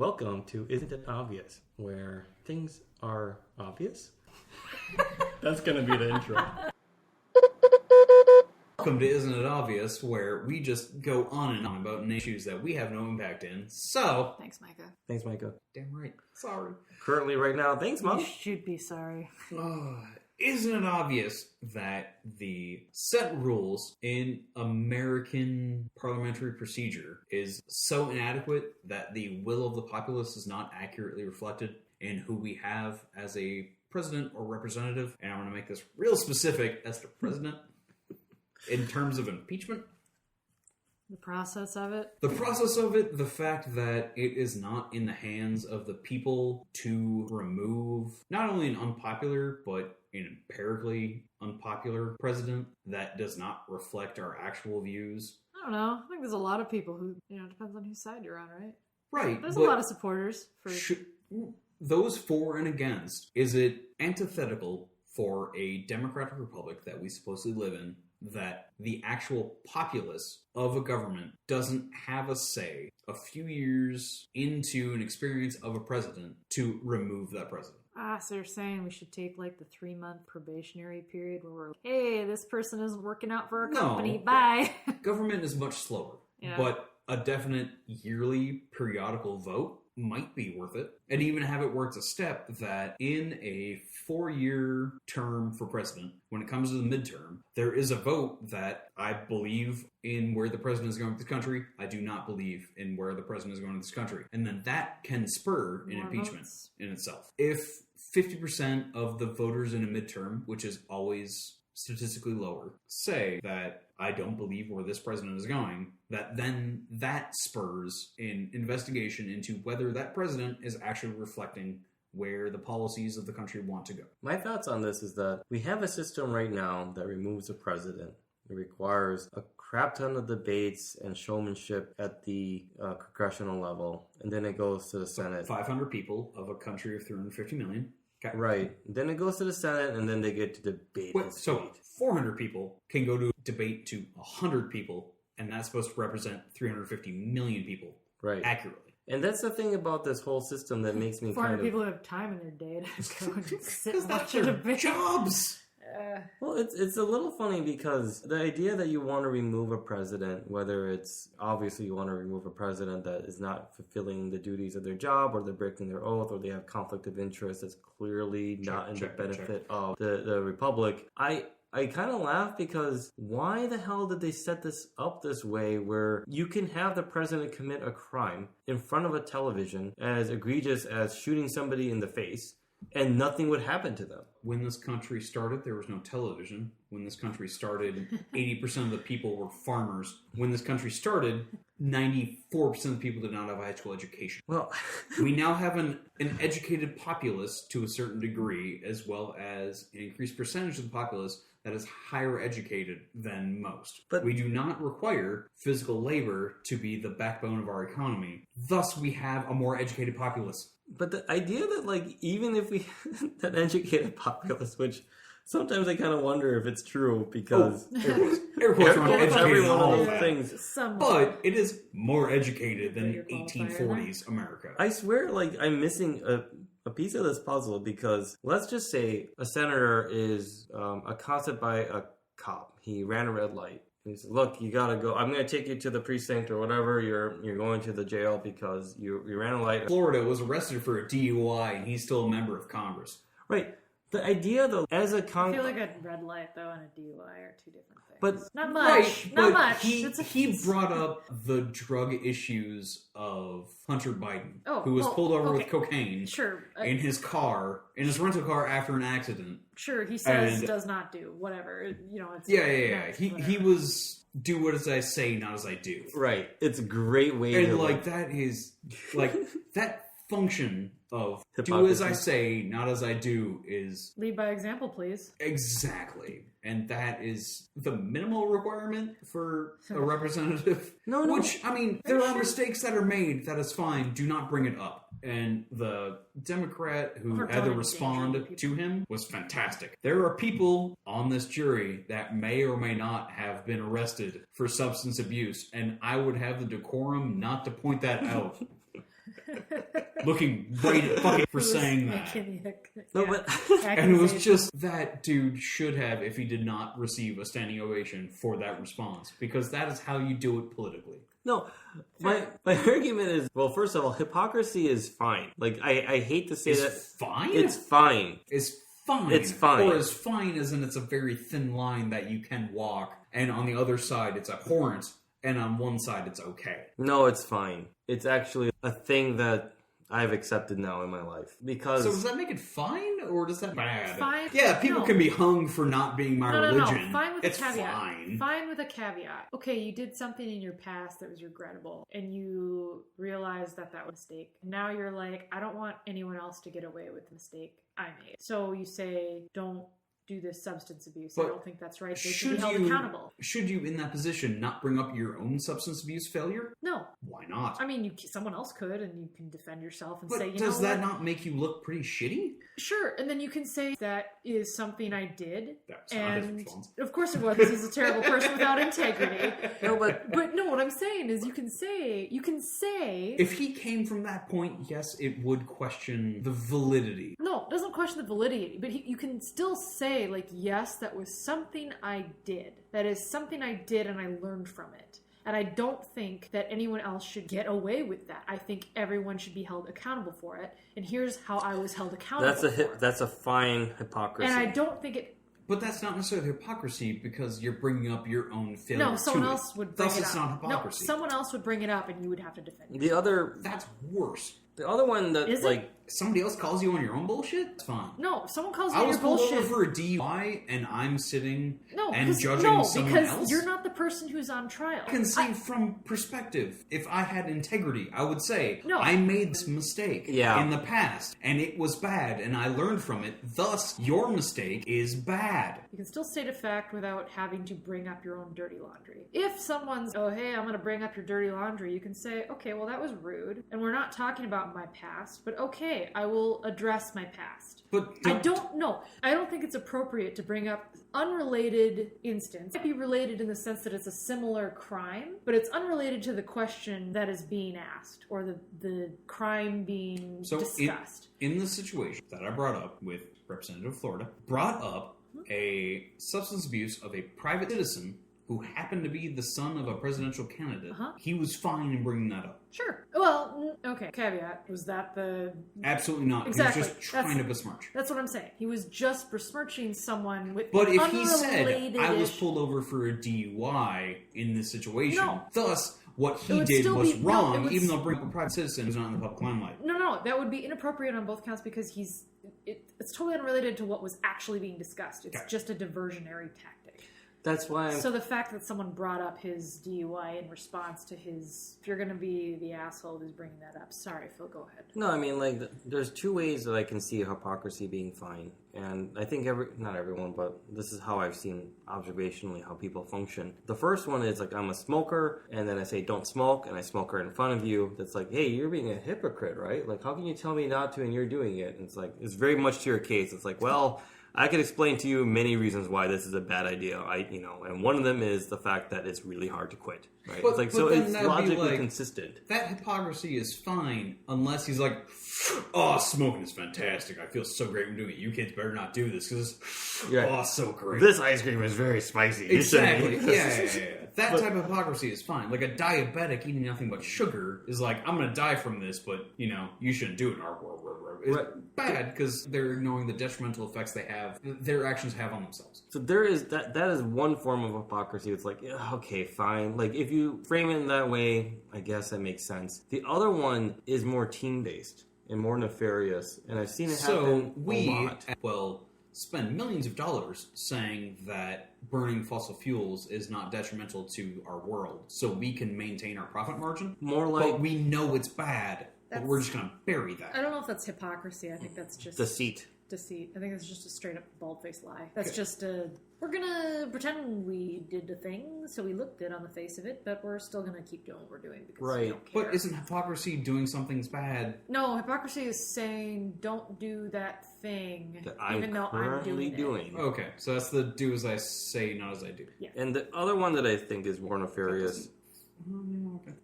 Welcome to Isn't It Obvious, where things are obvious. That's going to be the intro. Welcome to Isn't It Obvious, where we just go on and on about issues that we have no impact in. So... Thanks, Micah. Thanks, Micah. Damn right. Sorry. Currently, right now, thanks, Mom. You should be sorry. Isn't it obvious that the set rules in American parliamentary procedure is so inadequate that the will of the populace is not accurately reflected in who we have as a president or representative? And I want to make this real specific as the president in terms of impeachment. The process of it? The process of it, the fact that it is not in the hands of the people to remove not only an unpopular, but an empirically unpopular president that does not reflect our actual views. I don't know. I think there's a lot of people who, depends on whose side you're on, right? Right. There's a lot of supporters. Those for and against, is it antithetical for a democratic republic that we supposedly live in that the actual populace of a government doesn't have a say a few years into an experience of a president to remove that president? So you're saying we should take like the 3-month probationary period where we're, hey, this person isn't working out for our company, bye. Government is much slower, but a definite yearly periodical vote might be worth it. And even have it worked a step that in a 4-year term for president, when it comes to the midterm, there is a vote that I believe in where the president is going with this country. I do not believe in where the president is going with this country. And then that can spur an impeachment in itself. If 50% of the voters in a midterm, which is always statistically lower, say that I don't believe where this president is going, that spurs an investigation into whether that president is actually reflecting where the policies of the country want to go. My thoughts on this is that we have a system right now that removes a president. It requires a crap ton of debates and showmanship at the congressional level, and then it goes to the Senate. 500 people of a country of 350 million. Okay. Right. Then it goes to the Senate, and then they get to debate. So 400 people can go to debate to 100 people, and that's supposed to represent 350 million people accurately. And that's the thing about this whole system that makes me 400 people who have time in their day to go and sit and watch a debate. Jobs! Well, it's a little funny because the idea that you want to remove a president, whether it's obviously you want to remove a president that is not fulfilling the duties of their job, or they're breaking their oath, or they have conflict of interest that's clearly not in the benefit of the republic. I kind of laugh because why the hell did they set this up this way where you can have the president commit a crime in front of a television as egregious as shooting somebody in the face and nothing would happen to them? When this country started, there was no television. When this country started, 80% of the people were farmers. When this country started, 94% of the people did not have a high school education. Well, we now have an educated populace to a certain degree, as well as an increased percentage of the populace that is higher educated than most. But we do not require physical labor to be the backbone of our economy. Thus, we have a more educated populace. But the idea that, even if we that educated populace, which sometimes I kind of wonder if it's true because air quotes are educated on all of things. Somewhat. But it is more educated than 1840s America. I swear, I'm missing a piece of this puzzle because let's just say a senator is accosted by a cop. He ran a red light. He said, look, you gotta go. I'm gonna take you to the precinct or whatever. You're going to the jail because you ran a light. Florida was arrested for a DUI and he's still a member of Congress. Right. The idea, though, as a I feel like a red light, though, and a DUI are two different things. But not much. Not much. He brought up the drug issues of Hunter Biden, who was pulled over with cocaine in his car, in his rental car after an accident. Sure, he says does not do whatever. It's He was do what as I say, not as I do. Right. It's a great way to that is that function of hypocrisy. Do as I say, not as I do is... Lead by example, please. Exactly. And that is the minimal requirement for a representative. No. There are mistakes that are made. That is fine. Do not bring it up. And the Democrat who had to respond to him was fantastic. There are people on this jury that may or may not have been arrested for substance abuse, and I would have the decorum not to point that out. looking right at fucking for saying that. No, but And it was just that dude should have, if he did not receive a standing ovation for that response, because that is how you do it politically. No, my argument is, well, first of all, hypocrisy is fine. Like, I hate to say that. Fine? It's fine. It's fine. It's fine. Or as fine as in it's a very thin line that you can walk, and on the other side it's abhorrent, and on one side it's okay. No, it's fine. It's actually a thing that I've accepted now in my life. Because... So does that make it fine, or does that bad? Fine. Yeah, people can be hung for not being my religion. No. Fine with it's a caveat. Fine. Fine with a caveat. Okay, you did something in your past that was regrettable, and you realized that was a mistake. Now you're like, I don't want anyone else to get away with the mistake I made. So you say, don't do this substance abuse. But I don't think that's right. They should be held accountable. Should you, in that position, not bring up your own substance abuse failure? No. Why not? I mean, someone else could, and you can defend yourself and but say, you know does that not make you look pretty shitty? Sure, and then you can say that is something I did. That's not his response. Of course it was, because he's a terrible person without integrity. No, but no, what I'm saying is you can say if he came from that point, yes, it would question the validity. No, it doesn't question the validity, but you can still say, like, yes, that was something I did. That is something I did and I learned from it. And I don't think that anyone else should get away with that. I think everyone should be held accountable for it. And here's how I was held accountable That's a fine hypocrisy. And I don't think it... But that's not necessarily hypocrisy, because you're bringing up your own failure. No, someone else would bring it up. Thus, it's not hypocrisy. No, someone else would bring it up and you would have to defend it. That's worse. The other one that, Is like... it? Somebody else calls you on your own bullshit? It's fine. No, if someone calls you I on was your pulled bullshit... over for a DUI, and I'm sitting and judging someone because else? you're not the person who's on trial. I can see from perspective. If I had integrity, I would say, no. I made this mistake in the past, and it was bad, and I learned from it. Thus, your mistake is bad. You can still state a fact without having to bring up your own dirty laundry. If someone's, oh, hey, I'm going to bring up your dirty laundry, you can say, okay, well, that was rude, and we're not talking about my past, but okay, I will address my past. But I don't think it's appropriate to bring up unrelated instance. It might be related in the sense that it's a similar crime, but it's unrelated to the question that is being asked or the crime being discussed. In the situation that I brought up with Representative Florida, brought up a substance abuse of a private citizen who happened to be the son of a presidential candidate. He was fine in bringing that up. Sure. Well, okay. Caveat. Was that the... Absolutely not. Exactly. He was just trying to besmirch. That's what I'm saying. He was just besmirching someone with But if he said, I was pulled over for a DUI in this situation, thus... What he did was wrong, even though bringing up a private citizen who's not in the public limelight. No, that would be inappropriate on both counts because it's totally unrelated to what was actually being discussed. It's just a diversionary tactic. That's why So the fact that someone brought up his DUI in response to his... If you're going to be the asshole who's bringing that up. Sorry, Phil, go ahead. No, I mean, like, there's two ways that I can see hypocrisy being fine. And I think not everyone, but this is how I've seen observationally how people function. The first one is, like, I'm a smoker, and then I say, don't smoke, and I smoke right in front of you. That's like, hey, you're being a hypocrite, right? Like, how can you tell me not to and you're doing it? And it's like, it's very much to your case. It's like, well... I could explain to you many reasons why this is a bad idea. And one of them is the fact that it's really hard to quit. Right? But, it's like, but so then it's that'd be logically like, consistent. That hypocrisy is fine unless he's like, oh, smoking is fantastic. I feel so great when doing it. You kids better not do this because, oh, so great. This ice cream is very spicy. Exactly. Yeah. That type of hypocrisy is fine. Like a diabetic eating nothing but sugar is like, I'm going to die from this, but, you shouldn't do it. It's bad because they're ignoring the detrimental effects their actions have on themselves. So there is that is one form of hypocrisy. It's like, yeah, okay, fine. Like if you frame it in that way, I guess that makes sense. The other one is more team-based and more nefarious, and I've seen it happen a lot. Spend millions of dollars saying that burning fossil fuels is not detrimental to our world, so we can maintain our profit margin. But we know it's bad. But we're just going to bury that. I don't know if that's hypocrisy. I think that's just... Deceit. I think it's just a straight-up bald-faced lie. That's just we're going to pretend we did the thing, so we look good on the face of it, but we're still going to keep doing what we're doing because we don't care. But isn't hypocrisy doing something's bad? No, hypocrisy is saying, don't do that thing, even though I'm doing it. Okay, so that's the do as I say, not as I do. Yeah. And the other one that I think is more nefarious...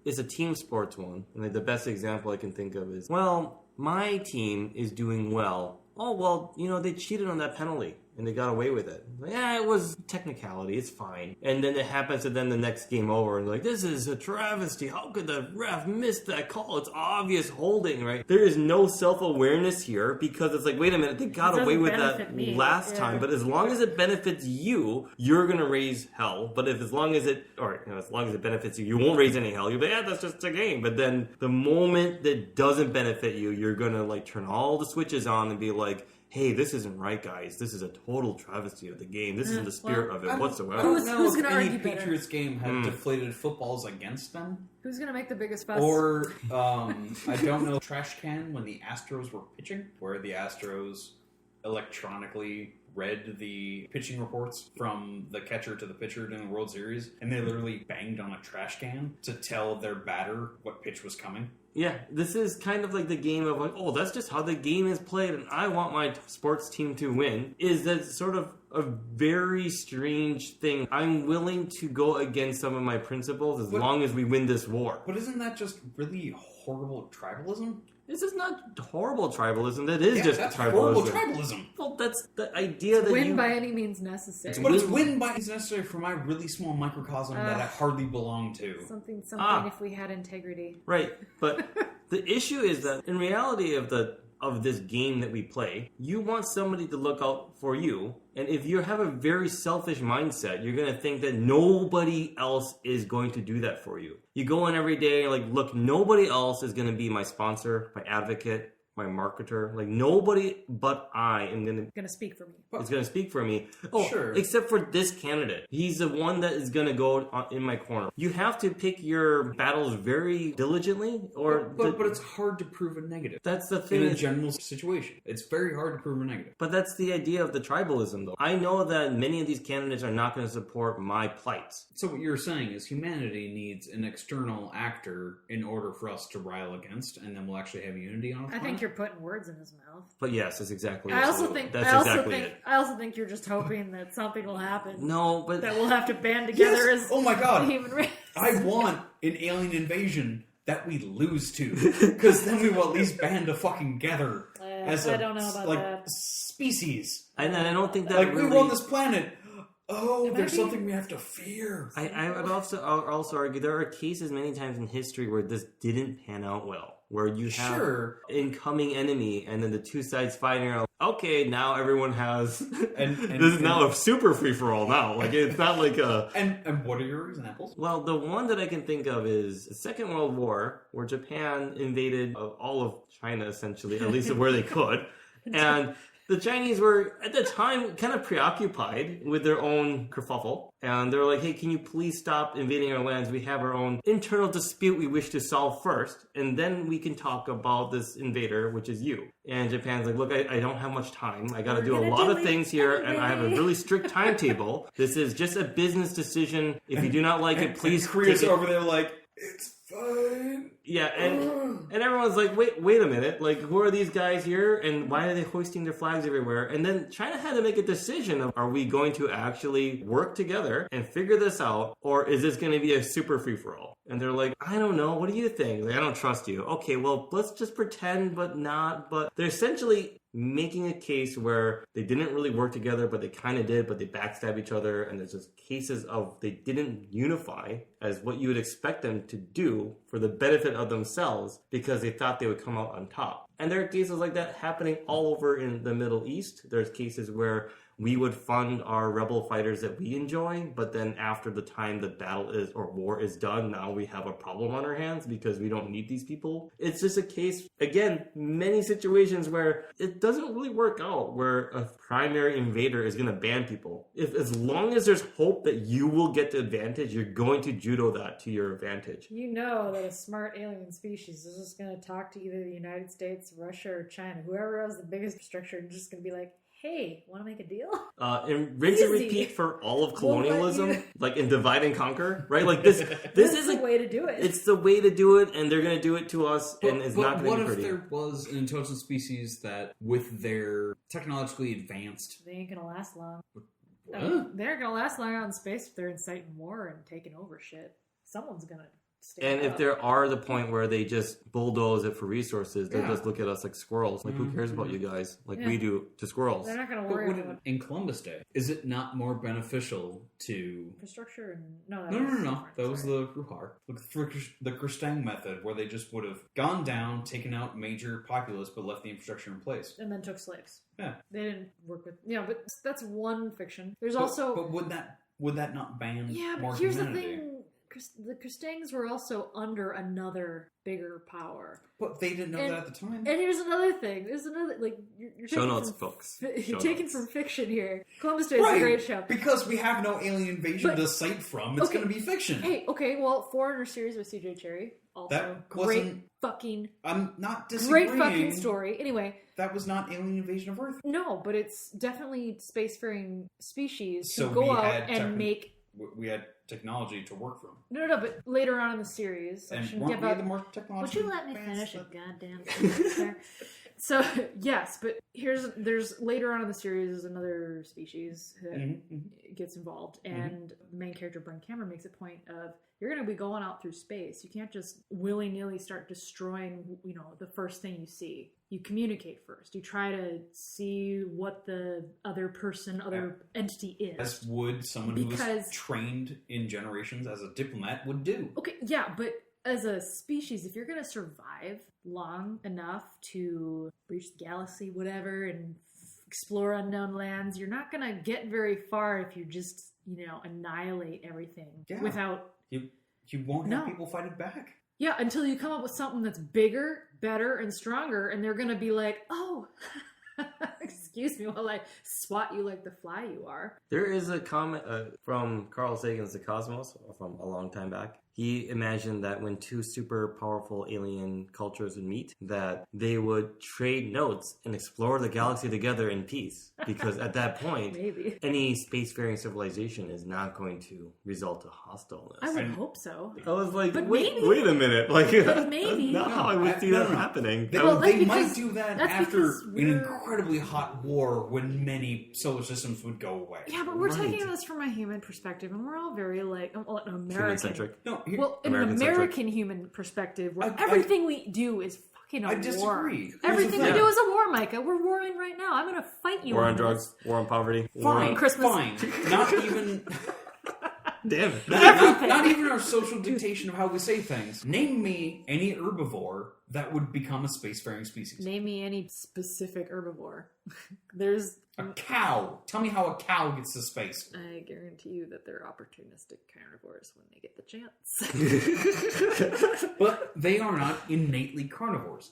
It's a team sports one. And like, the best example I can think of is, well, my team is doing well. Oh, well, they cheated on that penalty. And they got away with it. Yeah, it was technicality. It's fine. And then it happens to them the next game over. And this is a travesty. How could the ref miss that call? It's obvious holding, right? There is no self-awareness here because it's like, wait a minute, they got away with that last time. But as long as it benefits you, you're going to raise hell. But as long as it benefits you, you won't raise any hell. You'll be, that's just a game. But then the moment that doesn't benefit you, you're going to turn all the switches on and be like, hey, this isn't right, guys. This is a total travesty of the game. This isn't the spirit of it whatsoever. Who's going to argue better? Patriots game had deflated footballs against them. Who's going to make the biggest fuss? Or, I don't know, trash can when the Astros were pitching, where the Astros electronically read the pitching reports from the catcher to the pitcher during the World Series, and they literally banged on a trash can to tell their batter what pitch was coming. Yeah, this is kind of like the game of that's just how the game is played and I want my sports team to win. Is that sort of a very strange thing. I'm willing to go against some of my principles as long as we win this war. But isn't that just really horrible tribalism? This is not horrible tribalism. That is just that's tribalism. Horrible tribalism. Well, that's the idea that win by any means necessary. But it's win by means necessary for my really small microcosm that I hardly belong to. Something if we had integrity. Right, but the issue is that in reality of this game that we play, you want somebody to look out for you. And if you have a very selfish mindset, you're going to think that nobody else is going to do that for you. You go in every day, look, nobody else is going to be my sponsor, my advocate, my marketer. Nobody but I am going to speak for me. It's going to speak for me. Oh, sure. Except for this candidate. He's the one that is going to go in my corner. You have to pick your battles very diligently, but it's hard to prove a negative. That's the thing. In a general situation, it's very hard to prove a negative. But that's the idea of the tribalism, though. I know that many of these candidates are not going to support my plights. So what you're saying is humanity needs an external actor in order for us to rile against, and then we'll actually have unity on a planet? I think you're putting words in his mouth. But yes, that's exactly it. I also think you're just hoping that something will happen. No, but that we'll have to band together as oh my god, the human race. I want an alien invasion that we lose to, because then we will at least band together as I don't know about that species. And I don't think that we run this planet. Oh, there's something we have to fear. I would also argue there are cases many times in history where this didn't pan out well. Where you have incoming enemy and then the two sides fighting are okay, now everyone has and this is now a super free-for-all now. It's not like a... And what are your examples? Well, the one that I can think of is the Second World War, where Japan invaded all of China, essentially, at least where they could. And the Chinese were, at the time, kind of preoccupied with their own kerfuffle. And they were like, hey, can you please stop invading our lands? We have our own internal dispute we wish to solve first. And then we can talk about this invader, which is you. And Japan's like, look, I don't have much time. I got to do a lot of things here. And I have a really strict timetable. This is just a business decision. If you do not like it, please... Korea's over there like, it's fine. Yeah, and everyone's like, wait a minute, who are these guys here, and why are they hoisting their flags everywhere? And then China had to make a decision of, are we going to actually work together and figure this out, or is this going to be a super free-for-all? And they're like, I don't know, what do you think? I don't trust you. Okay, well, let's just pretend, but not, but they're essentially making a case where they didn't really work together, but they kind of did, but they backstab each other, and there's just cases of they didn't unify as what you would expect them to do for the benefit of themselves because they thought they would come out on top. And there are cases like that happening all over in the Middle East. There's cases where we would fund our rebel fighters that we enjoy, but then after the time the battle is or war is done, now we have a problem on our hands because we don't need these people. It's just a case, again, many situations where it doesn't really work out, where a primary invader is going to ban people. As long as there's hope that you will get the advantage, you're going to judo that to your advantage. You know that a smart alien species is just going to talk to either the United States, Russia, or China. Whoever has the biggest structure is just going to be like, hey, want to make a deal? And rinse and repeat for all of colonialism, in divide and conquer, right? This is the way to do it. It's the way to do it, and they're going to do it to us, and it's not going to be pretty. What if there was an intelligent species that, with their technologically advanced... They ain't going to last long. What? They're going to last long out in space if they're inciting war and taking over shit. Someone's going to And if there are the point where they just bulldoze it for resources, they'll Yeah. just look at us like squirrels. Like, who cares about you guys? Like we do to squirrels. They're not going to worry But about in Columbus Day, is it not more beneficial to... infrastructure and no. That was the Ruhar. The Kristang method, where they just would have gone down, taken out major populace, but left the infrastructure in place. And then took slaves. Yeah. They didn't work with... Yeah, but that's one fiction. There's But also... would that not ban Yeah, more but here's humanity? the thing. The Kristangs were also under another bigger power. But they didn't know that at the time. And here's another thing. There's another... Like, you're Show taking notes, from, folks. You're Show taking notes. from fiction here. Columbus Day is a great show. Because we have no alien invasion But- to cite from, it's okay. going to be fiction. Hey, okay, well, Foreigner series with CJ Cherry. Also, That great wasn't- fucking... I'm not disagreeing. Great fucking story. Anyway... That was not alien invasion of Earth. No, but it's definitely spacefaring species So who go we out had and make... We had technology to work from. No, but later on in the series... I And shouldn't weren't give we up... the more technology? Would you let me advanced finish a that- goddamn sentence there? So, yes, but there's later on in the series, another species that gets involved, and the main character, Brent Cameron, makes a point of, you're going to be going out through space. You can't just willy-nilly start destroying, the first thing you see. You communicate first. You try to see what the other entity is. As would someone who was trained in generations as a diplomat would do. Okay, yeah, but as a species, if you're going to survive long enough to reach the galaxy, whatever, and explore unknown lands, you're not going to get very far if you just, annihilate everything without... You won't have people fight it back. Yeah, until you come up with something that's bigger, better, and stronger, and they're going to be like, oh... Excuse me while I swat you like the fly you are. There is a comment from Carl Sagan's The Cosmos from a long time back. He imagined that when two super powerful alien cultures would meet, that they would trade notes and explore the galaxy together in peace. Because at that point, Maybe. any spacefaring civilization is not going to result to hostileness. I would hope so. I was like, But wait maybe. a minute. Like, But maybe. that's not how I would see that happening. They might do that that's after because an we're- incredibly hot war when many solar systems would go away. Yeah, but we're Right. taking this from a human perspective, and we're all very, an American. Human-centric. No, Well, in an American-centric. American human perspective, where I- everything we do is fucking a I war. disagree. Here's the Everything we thing. do is a war, Micah. We're warring right now. I'm going to fight you War on this. drugs, war on poverty. Fine, Christmas. fine. Not even... Damn it. Not even our social dictation of how we say things. Name me any herbivore that would become a spacefaring species. Name me any specific herbivore. There's... A cow. Tell me how a cow gets to space. I guarantee you that they're opportunistic carnivores when they get the chance. But they are not innately carnivores.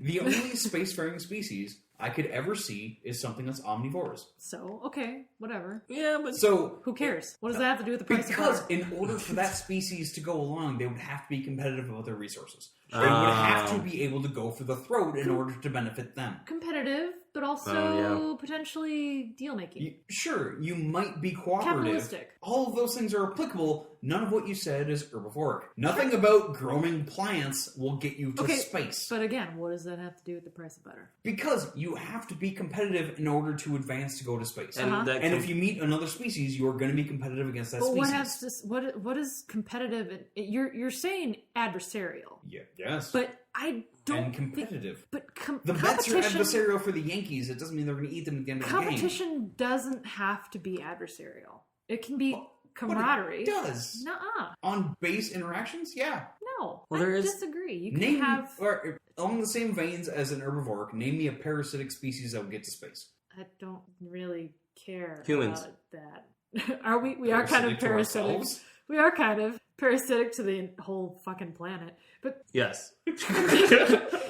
The only spacefaring species I could ever see is something that's omnivorous. So, okay, whatever. Yeah, but So, Who cares? What does that have to do with the price because of butter? in order for that species to go along, they would have to be competitive about their resources. They would have to be able to go for the throat in order to benefit them. Competitive, but also potentially deal-making. Sure, you might be cooperative. Capitalistic. All of those things are applicable. None of what you said is herbivoric. Nothing about growing plants will get you to space. But again, what does that have to do with the price of butter? Because you have to be competitive in order to advance to go to space. and And if you meet another species, you are going to be competitive against that But species. what has this? What is competitive? You're saying adversarial, Yeah, yes. but I don't and competitive. Think, but The Mets are competition. adversarial for the Yankees. It doesn't mean they're going to eat them at the end of the game. Competition doesn't have to be adversarial. It can be camaraderie. It does. Nuh-uh. On base interactions, yeah. No, Well, I there is- disagree. You can Name have. or along the same veins as an herbivore, name me a parasitic species that would get to space. I don't really care Humans. about that. Are we? We are kind of to parasitic. ourselves? We are kind of parasitic to the whole fucking planet. But yes.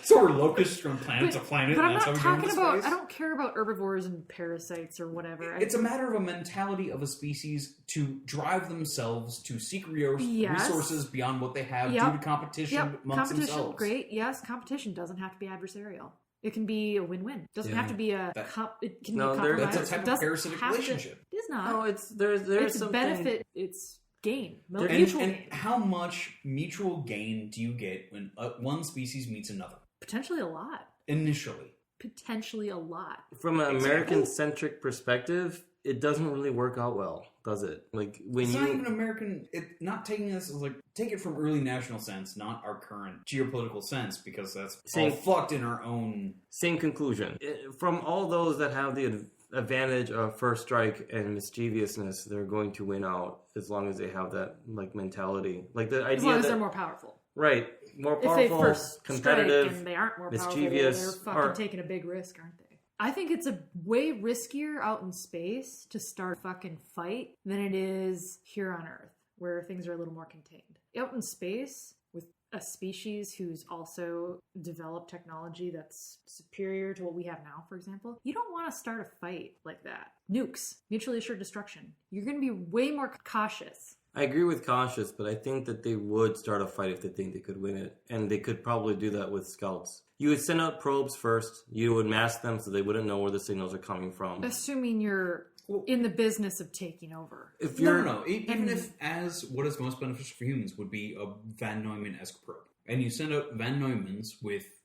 So we're locusts from planet to planet, But and I'm that's not how we go talking into about. space? I don't care about herbivores and parasites or whatever. It's a matter of a mentality of a species to drive themselves to seek resources beyond what they have due to competition amongst competition, themselves. great. Yes, competition doesn't have to be adversarial. It can be a win-win. It doesn't have to be a. It can No, be a there- compromise. That's a type It of doesn't parasitic have to- relationship. It is not. No, there's it's something... benefit. It's gain. And Mutual gain. how much mutual gain do you get when one species meets another? Potentially a lot. Initially. Potentially a lot. From an Example? American-centric perspective, it doesn't really work out well, does it? Like when It's not even American. Not taking this as like take it from early national sense, not our current geopolitical sense, because that's all fucked in our own. Same conclusion. From all those that have the advantage of first strike and mischievousness, they're going to win out as long as they have that like mentality. Like the idea as long as that, they're more powerful. Right. More powerful, if they first competitive, strike and they aren't more mischievous, powerful, they're fucking taking a big risk, aren't they? I think it's a way riskier out in space to start a fucking fight than it is here on Earth, where things are a little more contained. Out in space, with a species who's also developed technology that's superior to what we have now, for example, you don't want to start a fight like that. Nukes, mutually assured destruction. You're going to be way more cautious. I agree with cautious, but I think that they would start a fight if they think they could win it. And they could probably do that with scouts. You would send out probes first. You would mask them so they wouldn't know where the signals are coming from. Assuming you're in the business of taking over. If you're, No. Even if as what is most beneficial for humans would be a Van Neumann-esque probe. And you send out Van Neumanns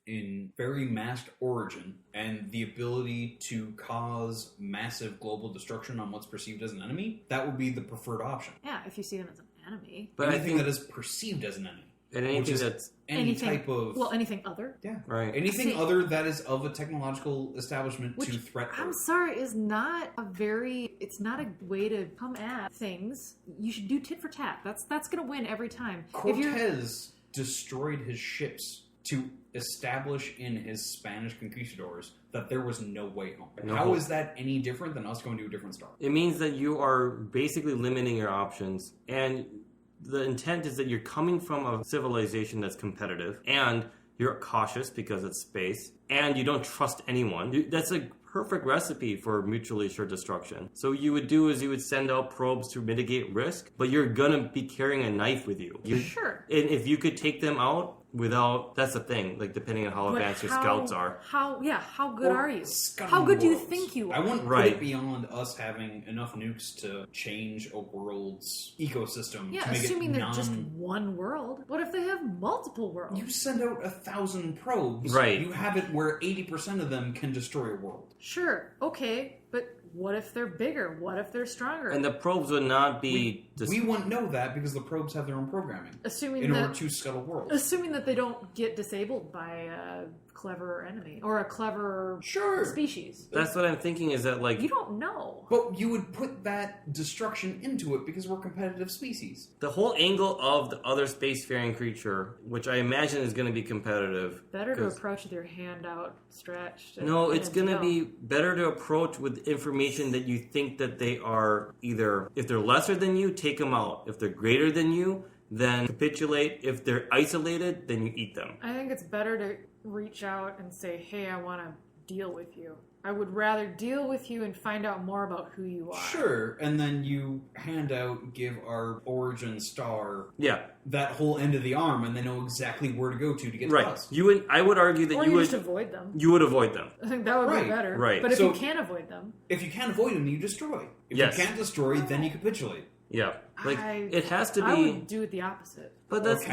in very masked origin and the ability to cause massive global destruction on what's perceived as an enemy, that would be the preferred option. Yeah, if you see them as an enemy. But anything that is perceived as an enemy. And anything that's... Anything other? Yeah. Right. Anything other that is of a technological establishment to threat Earth. I'm sorry, it's not a way to come at things. You should do tit for tat. That's going to win every time. Cortez destroyed his ships to establish in his Spanish conquistadors that there was no way home. No. How is that any different than us going to a different star? It means that you are basically limiting your options, and the intent is that you're coming from a civilization that's competitive, and you're cautious because it's space, and you don't trust anyone. That's a perfect recipe for mutually assured destruction. So what you would do is you would send out probes to mitigate risk, but you're gonna be carrying a knife with you. Sure. And if you could take them out without, that's the thing, like depending on how advanced your scouts are. How good are you? How good do you think you are? I wouldn't put it beyond us having enough nukes to change a world's ecosystem. Yeah, to make assuming it they're just one world. What if they have multiple worlds? You send out 1,000 probes. Right. You have it where 80% of them can destroy a world. Sure, okay, but what if they're bigger? What if they're stronger? And the probes would not be... We wouldn't know that because the probes have their own programming. In order to scuttle worlds. Assuming that they don't get disabled by a clever enemy or a clever species. That's what I'm thinking is that, like... You don't know. But you would put that destruction into it because we're a competitive species. The whole angle of the other spacefaring creature, which I imagine is going to be competitive. Better to approach with your hand out stretched. No, it's going to be better to approach with information that you think that they are either... If they're lesser than you, take them out. If they're greater than you, then capitulate. If they're isolated, then you eat them. I think it's better to reach out and say, hey, I want to deal with you. I would rather deal with you and find out more about who you are. Sure, and then you give our origin star that whole end of the arm, and they know exactly where to go to get to us. I would argue that you would just avoid them. You would avoid them. I think that would be better. Right. But if you can't avoid them... If you can't avoid them, you destroy. If you can't destroy, then you capitulate. Yeah. It has to be... I would do it the opposite. But that's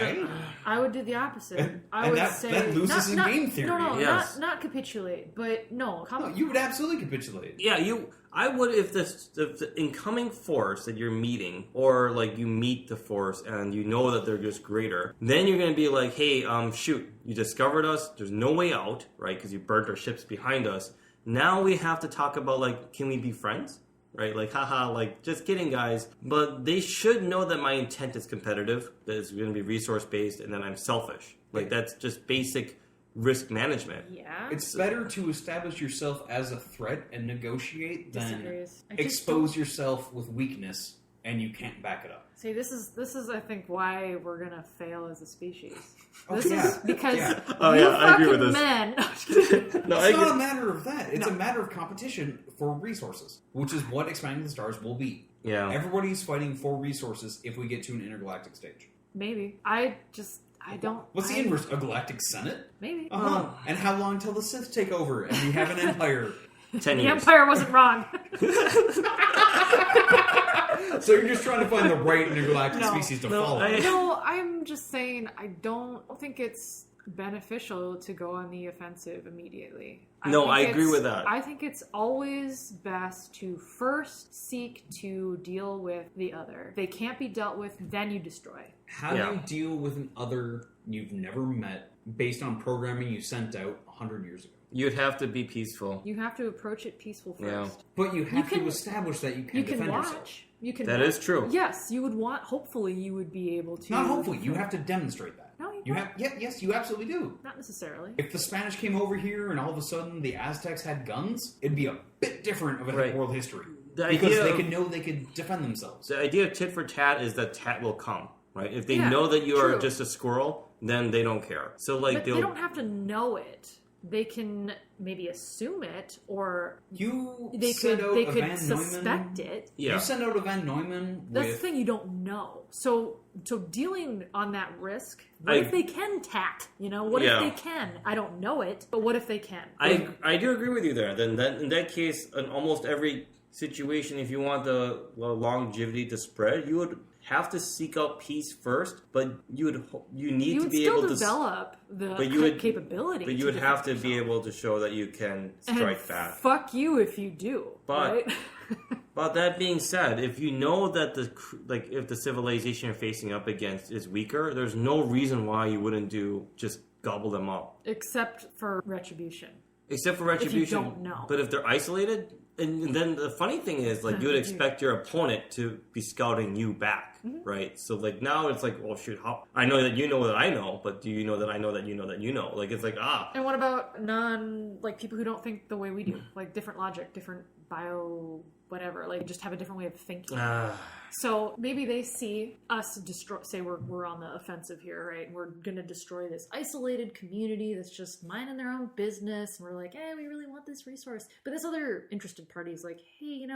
I would do the opposite. That loses in game theory. No, not capitulate, but no. You would absolutely capitulate. Yeah, I would if the incoming force that you're meeting, or like you meet the force and you know that they're just greater, then you're going to be like, hey, shoot, you discovered us, there's no way out, right, because you burnt our ships behind us. Now we have to talk about, like, can we be friends? Right, like, haha, like, just kidding, guys. But they should know that my intent is competitive, that it's going to be resource-based, and that I'm selfish. Like, that's just basic risk management. Yeah. It's better to establish yourself as a threat and negotiate than expose yourself with weakness and you can't back it up. See, this is I think why we're gonna fail as a species. This is because I agree with this. Men. It's not a matter of that. It's a matter of competition for resources, which is what Expanding the Stars will be. Yeah. Everybody's fighting for resources if we get to an intergalactic stage. Maybe. I don't... What's the inverse? A galactic senate? Maybe. Uh-huh. And how long till the Sith take over and we have an empire? 10 years. The empire wasn't wrong. So you're just trying to find the right intergalactic species to follow. No, I'm just saying I don't think it's... beneficial to go on the offensive immediately. I agree with that. I think it's always best to first seek to deal with the other. If they can't be dealt with, then you destroy. How do you deal with an other you've never met based on programming you sent out 100 years ago? You'd have to be peaceful. You have to approach it peaceful first. Yeah. But you have to establish that you can defend yourself. You can That is true. Yes, you would want, hopefully you would be able to. Not hopefully, you have to demonstrate that. No, you have. Yeah, yes, you absolutely do. Not necessarily. If the Spanish came over here and all of a sudden the Aztecs had guns, it'd be a bit different of a world history. Because they could know they could defend themselves. The idea of tit for tat is that tat will come, right? If they know that you are just a squirrel, then they don't care. So like they don't have to know it. They can maybe assume it, or they could suspect it. Yeah. You send out a Van Neumann. That's the thing, you don't know. So dealing on that risk. What if they can tat? What if they can? I don't know it, but what if they can? I do agree with you there. Then in that case, in almost every situation, if you want the longevity to spread, you would have to seek out peace first, but you need to be able to develop the capability. But you would have to be able to show that you can strike back. Fuck you if you do. But but that being said, if you know that if the civilization you're facing up against is weaker, there's no reason why you wouldn't just gobble them up. Except for retribution. If you don't know. But if they're isolated, and then the funny thing is, you would expect your opponent to be scouting you back, right? So, now it's well, shoot, I know that you know that I know, but do you know that I know that you know that you know? It's And what about people who don't think the way we do? Different logic, different whatever, just have a different way of thinking. So maybe they see us say we're on the offensive here, right? We're going to destroy this isolated community that's just minding their own business. And we're hey, we really want this resource. But this other interested party is hey,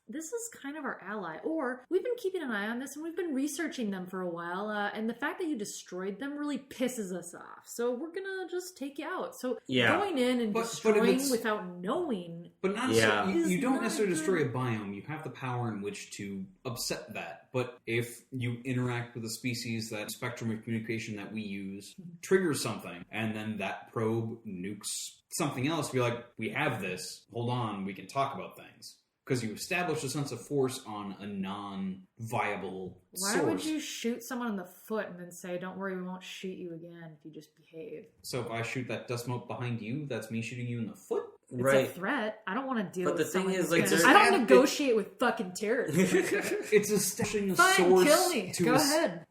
this is kind of our ally. Or we've been keeping an eye on this and we've been researching them for a while. And the fact that you destroyed them really pisses us off. So we're going to just take you out. So going in and destroying without knowing. But not you don't necessarily destroy a biome. You have the power in which to upset that. But if you interact with a species, that spectrum of communication that we use triggers something, and then that probe nukes something else, be we have this. Hold on, we can talk about things. Because you establish a sense of force on a non-viable source. Why would you shoot someone in the foot and then say, don't worry, we won't shoot you again if you just behave? So if I shoot that dust mote behind you, that's me shooting you in the foot? It's a threat. I don't want to deal with someone. But the thing is, I don't negotiate with fucking terrorists. It's establishing a source. Fine, kill me. Go ahead.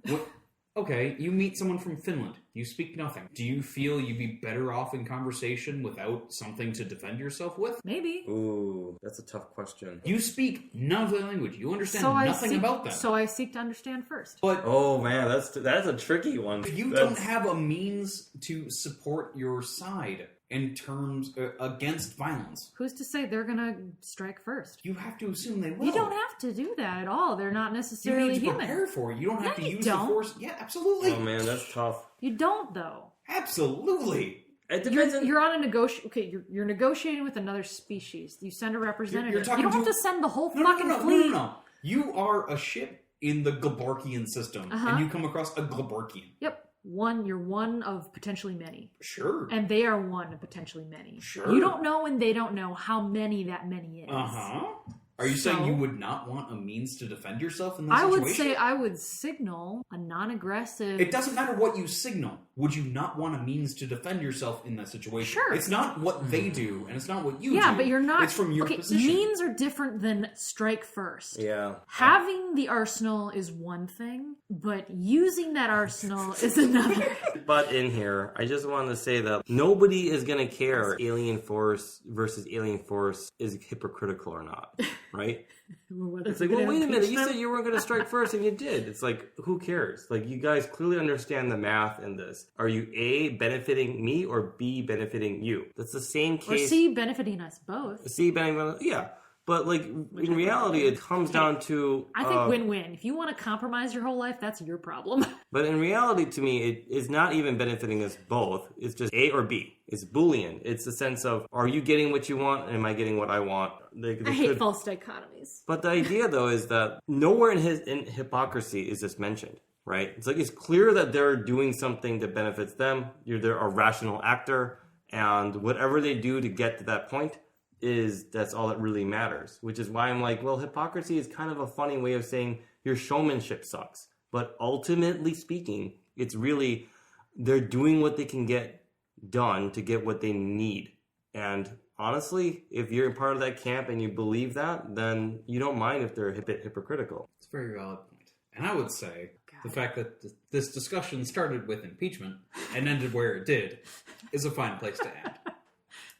Okay, you meet someone from Finland. You speak nothing. Do you feel you'd be better off in conversation without something to defend yourself with? Maybe. Ooh, that's a tough question. You speak none of the language. You understand nothing about them. So I seek to understand first. But oh man, that's a tricky one. If you don't have a means to support your side in terms against violence, who's to say they're gonna strike first? You have to assume they will. You don't have to do that at all. They're not necessarily human. You need to human. prepare for it. You don't have to use the force. Yeah, absolutely. Oh man, that's tough. You don't though. Absolutely. It depends. You're on a Okay, you're negotiating with another species. You send a representative. You don't have to send the whole fucking fleet. No. You are a ship in the Glabarkian system, and you come across a Glabarkian. Yep. You're one of potentially many. Sure. And they are one of potentially many. Sure. You don't know and they don't know how many that many is. Are you saying you would not want a means to defend yourself in this situation? I would say I would signal a non-aggressive... It doesn't matter what you signal. Would you not want a means to defend yourself in that situation? Sure. It's not what they do, and it's not what you do. Yeah, but you're not... It's from your position. Means are different than strike first. Yeah. Having the arsenal is one thing, but using that arsenal is another. But in here, I just want to say that nobody is going to care if alien force versus alien force is hypocritical or not, right? It's wait a minute, you said you weren't going to strike first and you did. It's who cares? You guys clearly understand the math in this. Are you A, benefiting me, or B, benefiting you? That's the same case. Or C, benefiting us both. C, benefiting, yeah. But in reality, it comes down to... I think win-win. If you want to compromise your whole life, that's your problem. But in reality, to me, it is not even benefiting us both. It's just A or B. It's Boolean. It's the sense of, are you getting what you want, and am I getting what I want? I hate false dichotomies. But the idea, though, is that nowhere in hypocrisy is this mentioned. right? It's like it's clear that they're doing something that benefits them. They're a rational actor, and whatever they do to get to that point that's all that really matters. Which is why I'm like, well, hypocrisy is kind of a funny way of saying your showmanship sucks. But ultimately speaking, it's really they're doing what they can get done to get what they need. And honestly, if you're part of that camp and you believe that, then you don't mind if they're a bit hypocritical. It's a very valid point. And I would say the fact that this discussion started with impeachment and ended where it did is a fine place to end.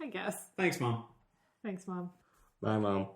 I guess. Thanks, Mom. Thanks, Mom. Bye, Mom.